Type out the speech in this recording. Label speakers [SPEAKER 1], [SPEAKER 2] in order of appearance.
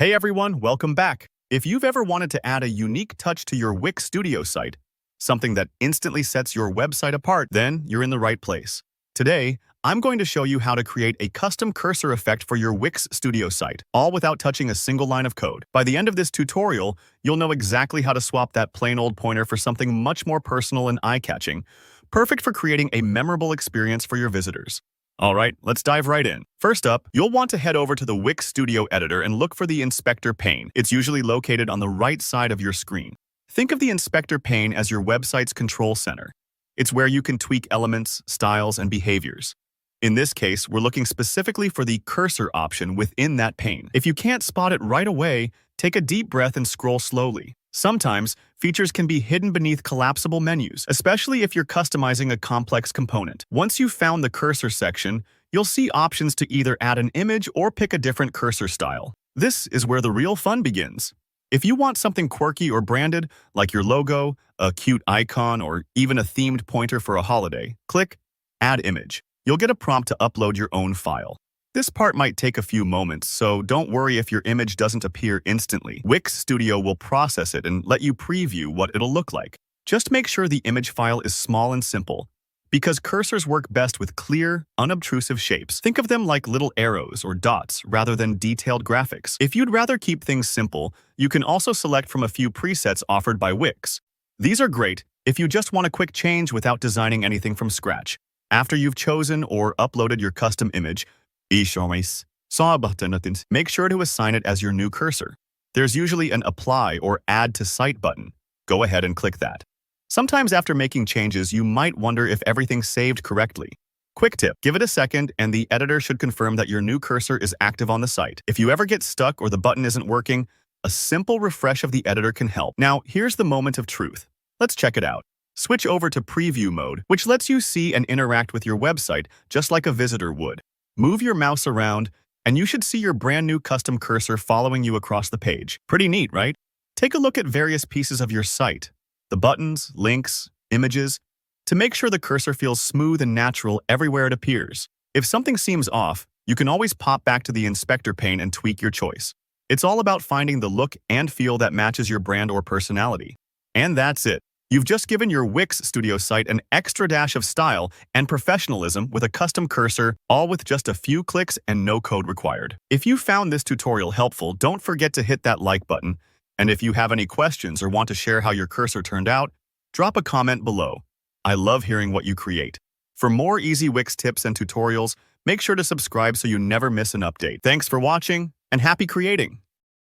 [SPEAKER 1] Hey everyone, welcome back. If you've ever wanted to add a unique touch to your Wix Studio site, something that instantly sets your website apart, then you're in the right place. Today, I'm going to show you how to create a custom cursor effect for your Wix Studio site, all without touching a single line of code. By the end of this tutorial, you'll know exactly how to swap that plain old pointer for something much more personal and eye-catching, perfect for creating a memorable experience for your visitors. All right, let's dive right in. First up, you'll want to head over to the Wix Studio editor and look for the inspector pane. It's usually located on the right side of your screen. Think of the inspector pane as your website's control center. It's where you can tweak elements, styles, and behaviors. In this case, we're looking specifically for the cursor option within that pane. If you can't spot it right away, take a deep breath and scroll slowly. Sometimes, features can be hidden beneath collapsible menus, especially if you're customizing a complex component. Once you've found the cursor section, you'll see options to either add an image or pick a different cursor style. This is where the real fun begins. If you want something quirky or branded, like your logo, a cute icon, or even a themed pointer for a holiday, click Add Image. You'll get a prompt to upload your own file. This part might take a few moments, so don't worry if your image doesn't appear instantly. Wix Studio will process it and let you preview what it'll look like. Just make sure the image file is small and simple, because cursors work best with clear, unobtrusive shapes. Think of them like little arrows or dots rather than detailed graphics. If you'd rather keep things simple, you can also select from a few presets offered by Wix. These are great if you just want a quick change without designing anything from scratch. After you've chosen or uploaded your custom image, make sure to assign it as your new cursor. There's usually an Apply or Add to Site button. Go ahead and click that. Sometimes after making changes, you might wonder if everything's saved correctly. Quick tip, give it a second and the editor should confirm that your new cursor is active on the site. If you ever get stuck or the button isn't working, a simple refresh of the editor can help. Now, here's the moment of truth. Let's check it out. Switch over to Preview mode, which lets you see and interact with your website just like a visitor would. Move your mouse around, and you should see your brand new custom cursor following you across the page. Pretty neat, right? Take a look at various pieces of your site, the buttons, links, images, to make sure the cursor feels smooth and natural everywhere it appears. If something seems off, you can always pop back to the inspector pane and tweak your choice. It's all about finding the look and feel that matches your brand or personality. And that's it. You've just given your Wix Studio site an extra dash of style and professionalism with a custom cursor, all with just a few clicks and no code required. If you found this tutorial helpful, don't forget to hit that like button. And if you have any questions or want to share how your cursor turned out, drop a comment below. I love hearing what you create. For more easy Wix tips and tutorials, make sure to subscribe so you never miss an update. Thanks for watching, and happy creating!